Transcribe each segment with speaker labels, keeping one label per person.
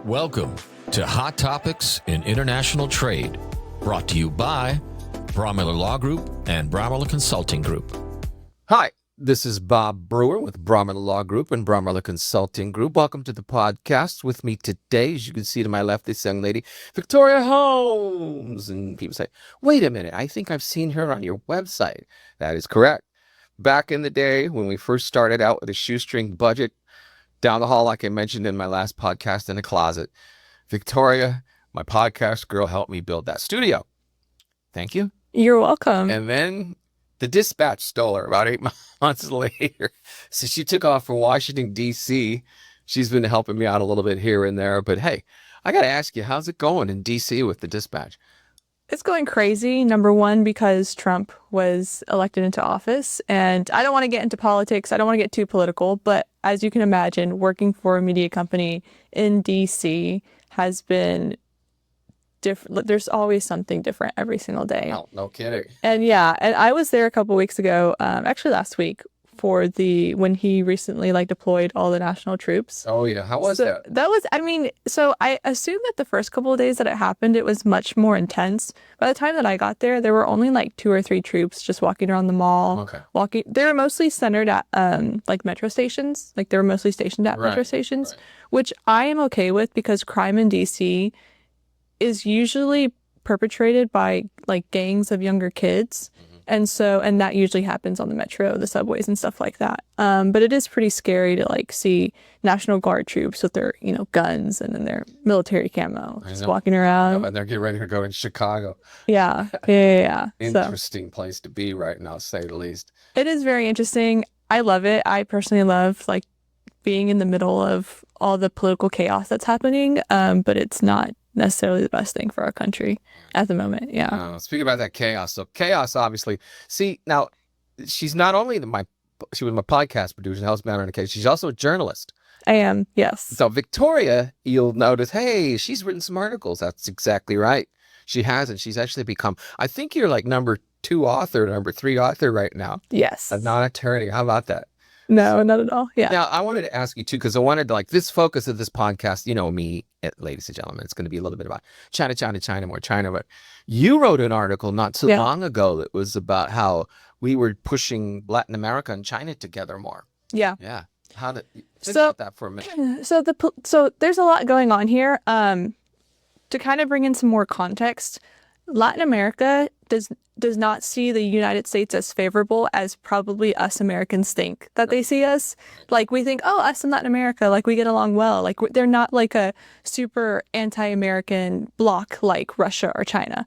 Speaker 1: Welcome to Hot Topics in International Trade, brought to you by Braumiller Law Group and Braumiller Consulting Group.
Speaker 2: Hi, this is Bob Brewer with Braumiller Law Group and Braumiller Consulting Group. Welcome to the podcast. With me today, as you can see to my left, this young lady, Victoria Holmes. And people say, wait a minute, I think I've seen her on your website. That is correct. Back in the day when we first started out with a shoestring budget, down the hall, like I mentioned in my last podcast, in a closet, Victoria, my podcast girl, helped me build that studio. Thank you.
Speaker 3: You're welcome.
Speaker 2: And then the dispatch stole her about 8 months later. So she took off for Washington, D.C. She's been helping me out a little bit here and there. But hey, I got to ask you, how's it going in D.C. with the dispatch?
Speaker 3: It's going crazy, number one, because Trump was elected into office. And I don't want to get into politics. I don't want to get too political. But as you can imagine, working for a media company in D.C. has been different. There's always something different every single day.
Speaker 2: No kidding.
Speaker 3: And yeah, and I was there a couple weeks ago, actually last week, for when he recently deployed all the national troops.
Speaker 2: Oh yeah, how was that?
Speaker 3: That was, so I assume that the first couple of days that it happened, it was much more intense. By the time that I got there were only 2 or 3 troops just walking around the mall.
Speaker 2: Okay.
Speaker 3: They were mostly centered at metro stations. They were mostly stationed at metro stations, which I am okay with because crime in DC is usually perpetrated by gangs of younger kids. And that usually happens on the metro, the subways and stuff like that. But it is pretty scary to see National Guard troops with their, guns and then their military camo just walking around.
Speaker 2: And they're getting ready to go in Chicago.
Speaker 3: Yeah.
Speaker 2: Interesting place to be right now, to say the least.
Speaker 3: It is very interesting. I love it. I personally love being in the middle of all the political chaos that's happening. But it's not necessarily the best thing for our country at the moment. Yeah.
Speaker 2: Speaking about that chaos. So chaos, obviously. See, now she's not only she was my podcast producer, helps me out on the case. She's also a journalist.
Speaker 3: I am. Yes.
Speaker 2: So Victoria, you'll notice, hey, she's written some articles. That's exactly right. She has, and she's actually become, I think you're number 2 author, number 3 author right now.
Speaker 3: Yes.
Speaker 2: A non-attorney. How about that?
Speaker 3: No, not at all. Yeah.
Speaker 2: Now, I wanted to ask you, too, because I wanted to, this focus of this podcast, me, ladies and gentlemen, it's going to be a little bit about China, more China. But you wrote an article not too long ago that was about how we were pushing Latin America and China together more.
Speaker 3: Yeah.
Speaker 2: Yeah. How did you think about that for a minute?
Speaker 3: So there's a lot going on here. To kind of bring in some more context, Latin America does not see the United States as favorable as probably us Americans think that they see us. We think, oh, us in Latin America, we get along well. They're not a super anti-American bloc like Russia or China.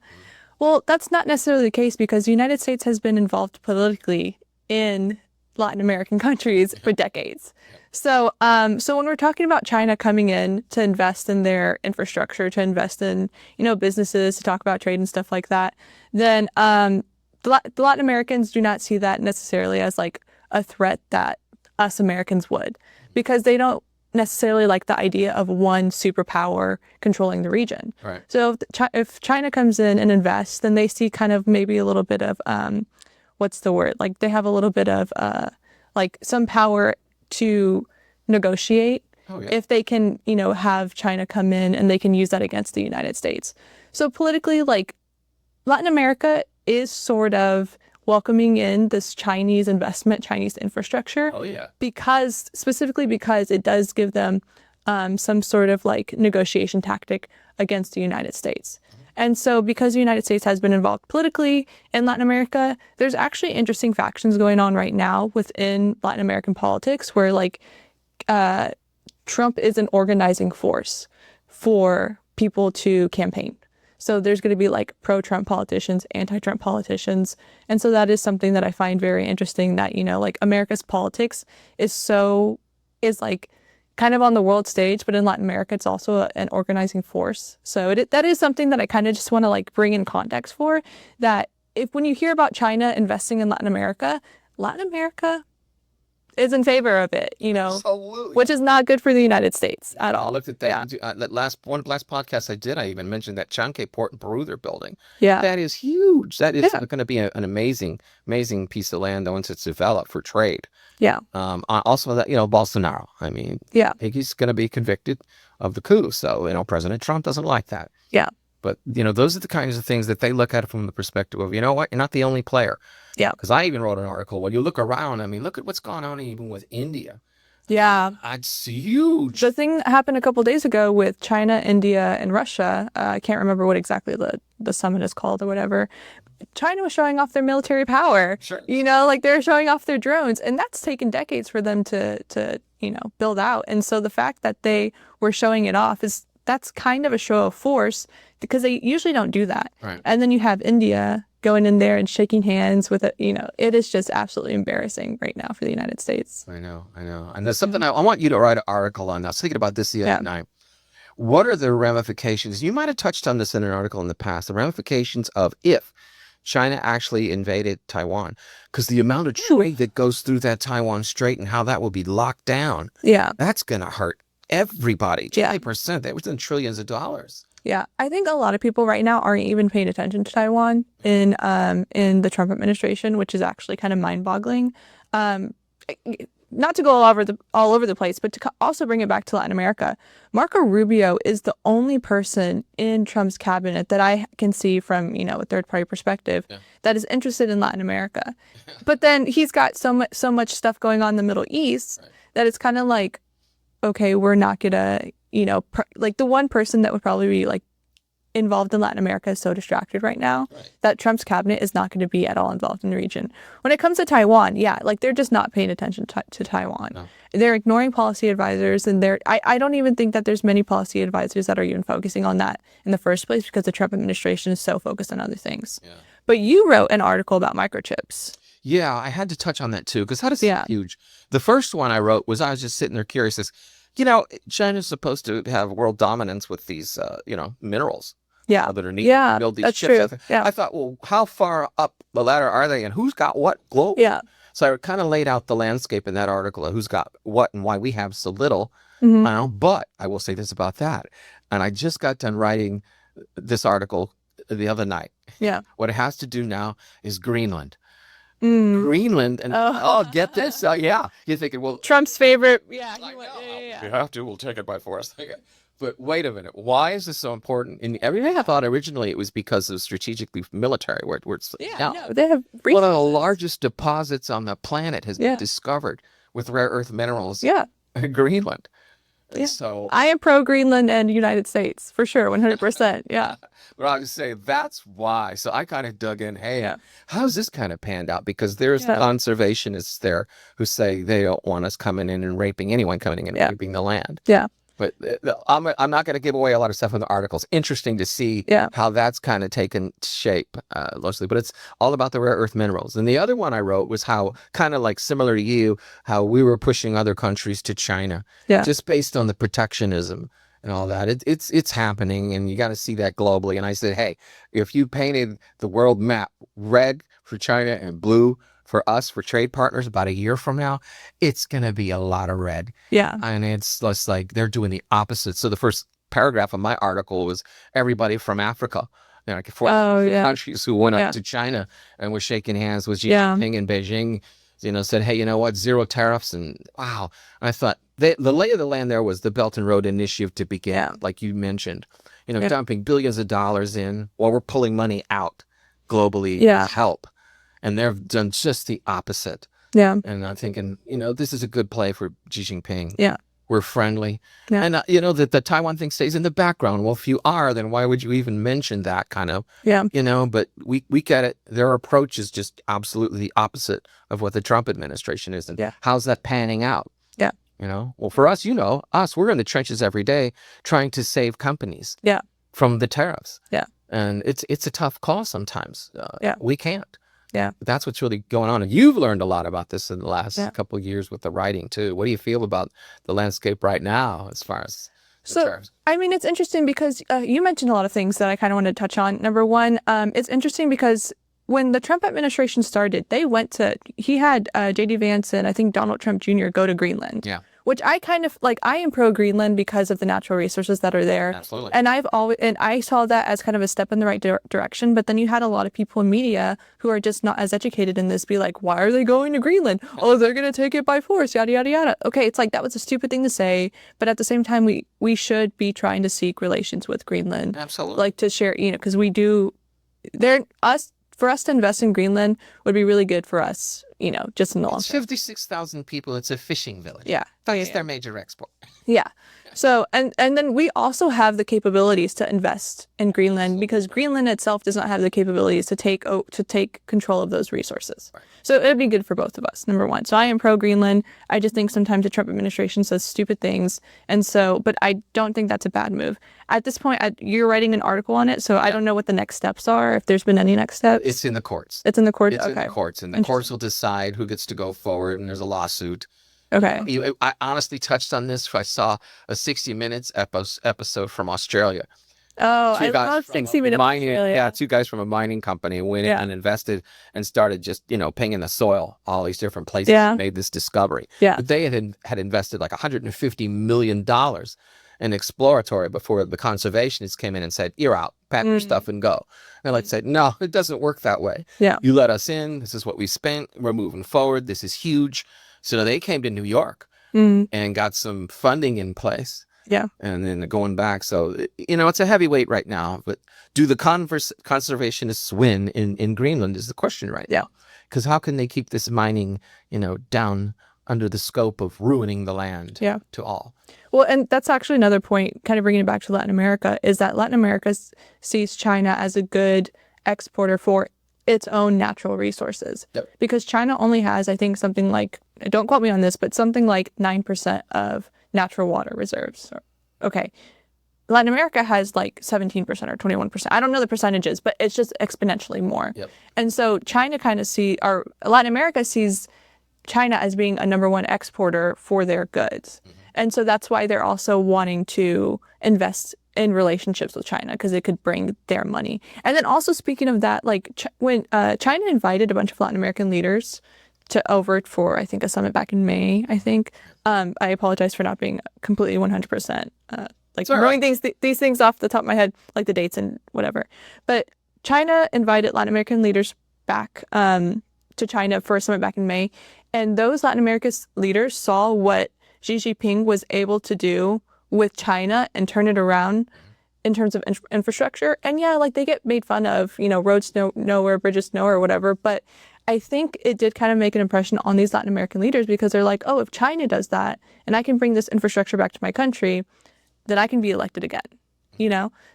Speaker 3: Well, that's not necessarily the case because the United States has been involved politically in Latin American countries for decades. So when we're talking about China coming in to invest in their infrastructure, to invest in, businesses, to talk about trade and stuff like that, then the Latin Americans do not see that necessarily as a threat that us Americans would, because they don't necessarily like the idea of one superpower controlling the region.
Speaker 2: Right.
Speaker 3: So if China comes in and invests, then they see kind of maybe a little bit of, what's the word? They have a little bit of some power to negotiate if they can, have China come in and they can use that against the United States. So politically, Latin America is sort of welcoming in this Chinese investment, Chinese infrastructure.
Speaker 2: Oh, yeah.
Speaker 3: Specifically because it does give them some sort of negotiation tactic against the United States. And so because the United States has been involved politically in Latin America, there's actually interesting factions going on right now within Latin American politics where Trump is an organizing force for people to campaign. So there's going to be pro-Trump politicians, anti-Trump politicians. And so that is something that I find very interesting that, America's politics is kind of on the world stage, but in Latin America, it's also an organizing force. So that is something that I kind of just want to bring in context for, that when you hear about China investing in Latin America is in favor of it,
Speaker 2: Absolutely.
Speaker 3: which is not good for the United States at all.
Speaker 2: I looked at that. That last podcast I did, I even mentioned that Chankay port in Peru they're building.
Speaker 3: Yeah.
Speaker 2: That is huge. That is going to be an amazing piece of land once it's developed for trade.
Speaker 3: Yeah.
Speaker 2: Also, that Bolsonaro. I mean, he's going to be convicted of the coup. So President Trump doesn't like that.
Speaker 3: Yeah.
Speaker 2: But those are the kinds of things that they look at from the perspective of, you're not the only player.
Speaker 3: Yeah.
Speaker 2: Because I even wrote an article. When you look around, I mean, look at what's going on even with India.
Speaker 3: Yeah.
Speaker 2: It's huge.
Speaker 3: The thing that happened a couple days ago with China, India, and Russia, I can't remember what exactly the summit is called or whatever. China was showing off their military power.
Speaker 2: Sure.
Speaker 3: They're showing off their drones, and that's taken decades for them to build out. And so the fact that they were showing it off that's kind of a show of force, because they usually don't do that.
Speaker 2: Right.
Speaker 3: And then you have India going in there and shaking hands with it. It is just absolutely embarrassing right now for the United States.
Speaker 2: I know. And there's something I want you to write an article on. I was thinking about this the other night. What are the ramifications? You might have touched on this in an article in the past, the ramifications of if China actually invaded Taiwan, because the amount of trade that goes through that Taiwan Strait and how that will be locked down, that's going to hurt everybody. 20%, that was in trillions of dollars.
Speaker 3: Yeah, I think a lot of people right now aren't even paying attention to Taiwan in the Trump administration, which is actually kind of mind-boggling. Not to go all over the place, but to also bring it back to Latin America. Marco Rubio is the only person in Trump's cabinet that I can see from a third-party perspective that is interested in Latin America. But then he's got so much stuff going on in the Middle East that it's kind of like, okay, we're not gonna, like the one person that would probably be like involved in Latin America is so distracted right now that Trump's cabinet is not going to be at all involved in the region. When it comes to Taiwan, they're just not paying attention to Taiwan. No. They're ignoring policy advisors, and I don't even think that there's many policy advisors that are even focusing on that in the first place, because the Trump administration is so focused on other things. Yeah. But you wrote an article about microchips.
Speaker 2: Yeah, I had to touch on that too, because that is huge. The first one I wrote was, I was just sitting there curious, China's supposed to have world dominance with these, minerals.
Speaker 3: Yeah.
Speaker 2: That are needed to build these chips.
Speaker 3: True. Yeah.
Speaker 2: I thought, well, how far up the ladder are they, and who's got what globally?
Speaker 3: Yeah.
Speaker 2: So I kind of laid out the landscape in that article of who's got what and why we have so little. But I will say this about that. And I just got done writing this article the other night.
Speaker 3: Yeah.
Speaker 2: What it has to do now is Greenland. Greenland, and get this. You're thinking, well,
Speaker 3: Trump's favorite. Yeah.
Speaker 2: You have to. We'll take it by force. Okay. But wait a minute. Why is this so important? And everybody thought originally it was because of strategically military, where it's
Speaker 3: they have
Speaker 2: one of the largest deposits on the planet has been discovered with rare earth minerals.
Speaker 3: Yeah.
Speaker 2: In Greenland.
Speaker 3: Yeah.
Speaker 2: So
Speaker 3: I am pro Greenland and United States for sure, 100%. Yeah.
Speaker 2: But I would say that's why. So I kind of dug in. Hey, how's this kind of panned out? Because there's conservationists there who say they don't want us coming in and raping anyone coming in and raping the land.
Speaker 3: Yeah.
Speaker 2: But I'm not going to give away a lot of stuff in the articles. Interesting to see how that's kind of taken shape, mostly. But it's all about the rare earth minerals. And the other one I wrote was how, kind of like similar to you, how we were pushing other countries to China, just based on the protectionism and all that. It's happening, and you got to see that globally. And I said, hey, if you painted the world map red for China and blue for us, for trade partners, about a year from now, it's going to be a lot of red.
Speaker 3: Yeah.
Speaker 2: And it's just like they're doing the opposite. So the first paragraph of my article was everybody from Africa, like countries who went up to China and were shaking hands with Xi Jinping in Beijing, said, hey, you know what, zero tariffs. And wow, I thought the lay of the land there was the Belt and Road Initiative to begin, like you mentioned, dumping billions of dollars in while we're pulling money out globally to help. And they've done just the opposite.
Speaker 3: Yeah.
Speaker 2: And I'm thinking, this is a good play for Xi Jinping.
Speaker 3: Yeah.
Speaker 2: We're friendly.
Speaker 3: Yeah.
Speaker 2: And, the Taiwan thing stays in the background. Well, if you are, then why would you even mention that kind of?
Speaker 3: Yeah.
Speaker 2: But we get it. Their approach is just absolutely the opposite of what the Trump administration is. And how's that panning out?
Speaker 3: Yeah.
Speaker 2: Well, for us, we're in the trenches every day trying to save companies from the tariffs.
Speaker 3: Yeah.
Speaker 2: And it's a tough call sometimes. We can't.
Speaker 3: Yeah.
Speaker 2: But that's what's really going on. And you've learned a lot about this in the last couple of years with the writing too. What do you feel about the landscape right now as far as tariffs?
Speaker 3: I mean, it's interesting because you mentioned a lot of things that I kind of wanted to touch on. Number one, it's interesting because when the Trump administration started, he had J.D. Vance and I think Donald Trump Jr. go to Greenland.
Speaker 2: Yeah.
Speaker 3: Which I kind of like. I am pro Greenland because of the natural resources that are there.
Speaker 2: Absolutely.
Speaker 3: And I saw that as kind of a step in the right direction. But then you had a lot of people in media who are just not as educated in this be like, why are they going to Greenland? Oh, they're going to take it by force, yada, yada, yada. Okay, it's like that was a stupid thing to say. But at the same time, we should be trying to seek relations with Greenland.
Speaker 2: Absolutely.
Speaker 3: Like to share, because we do, for us to invest in Greenland would be really good for us, just in the long
Speaker 2: It's
Speaker 3: term.
Speaker 2: 56,000 people. It's a fishing village.
Speaker 3: Yeah.
Speaker 2: That's their major export.
Speaker 3: Yeah. So, and then we also have the capabilities to invest in Greenland because Greenland itself does not have the capabilities to take control of those resources.
Speaker 2: Right.
Speaker 3: So it'd be good for both of us, number one. So I am pro Greenland. I just think sometimes the Trump administration says stupid things. And so, but I don't think that's a bad move. At this point, you're writing an article on it. So I don't know what the next steps are, if there's been any next steps.
Speaker 2: It's in the courts.
Speaker 3: It's in the courts?
Speaker 2: It's
Speaker 3: Okay.
Speaker 2: in the courts. And the courts will decide who gets to go forward. And there's a lawsuit.
Speaker 3: Okay.
Speaker 2: I honestly touched on this. I saw a 60 Minutes episode from Australia.
Speaker 3: Oh, I love 60 Minutes.
Speaker 2: Yeah, two guys from a mining company went in and invested and started just, pinging the soil, all these different places, and made this discovery.
Speaker 3: Yeah.
Speaker 2: But they had invested like $150 million in exploratory before the conservationists came in and said, you're out, pack your stuff and go. And like said, no, it doesn't work that way.
Speaker 3: Yeah.
Speaker 2: You let us in. This is what we spent. We're moving forward. This is huge. So they came to New York and got some funding in place.
Speaker 3: Yeah.
Speaker 2: And then going back. So, it's a heavyweight right now. But do the conservationists win in Greenland is the question right now. Because how can they keep this mining, down under the scope of ruining the land to all?
Speaker 3: Well, and that's actually another point, kind of bringing it back to Latin America, is that Latin America sees China as a good exporter for its own natural resources.
Speaker 2: Yep.
Speaker 3: Because China only has, I think, something like, don't quote me on this, but something like 9% of natural water reserves. Okay. Latin America has like 17% or 21%. I don't know the percentages, but it's just exponentially more.
Speaker 2: Yep.
Speaker 3: And so Latin America sees China as being a number one exporter for their goods. And so that's why they're also wanting to invest in relationships with China because it could bring their money. And then also speaking of that, like when China invited a bunch of Latin American leaders over for, I think, a summit back in May, I think. I apologize for not being completely 100%, throwing these things off the top of my head, like the dates and whatever. But China invited Latin American leaders back to China for a summit back in May. And those Latin American leaders saw what Xi Jinping was able to do with China and turn it around in terms of infrastructure. And they get made fun of, roads nowhere, bridges nowhere, whatever. But I think it did kind of make an impression on these Latin American leaders because they're like, oh, if China does that and I can bring this infrastructure back to my country, then I can be elected again,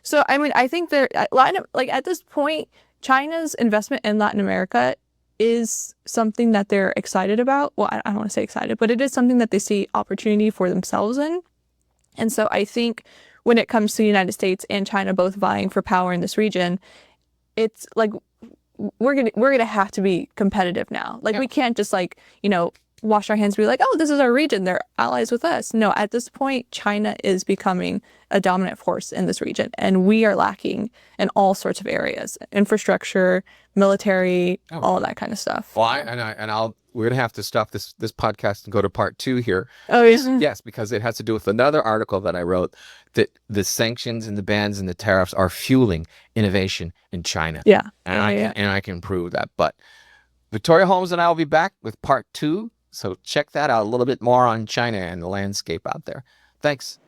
Speaker 3: So, I mean, I think at this point, China's investment in Latin America is something that they're excited about. Well, I don't want to say excited, but it is something that they see opportunity for themselves in. And so I think when it comes to the United States and China both vying for power in this region, it's like we're gonna have to be competitive now. We can't just wash our hands and be like, oh, this is our region, they're allies with us. No, at this point, China is becoming a dominant force in this region, and we are lacking in all sorts of areas: infrastructure, military, all that kind of stuff.
Speaker 2: Well, we're gonna have to stop this podcast and go to part 2 here.
Speaker 3: Oh, yeah.
Speaker 2: Yes, because it has to do with another article that I wrote that the sanctions and the bans and the tariffs are fueling innovation in China.
Speaker 3: Yeah,
Speaker 2: and I can prove that. But Victoria Holmes and I will be back with part 2. So check that out, a little bit more on China and the landscape out there. Thanks.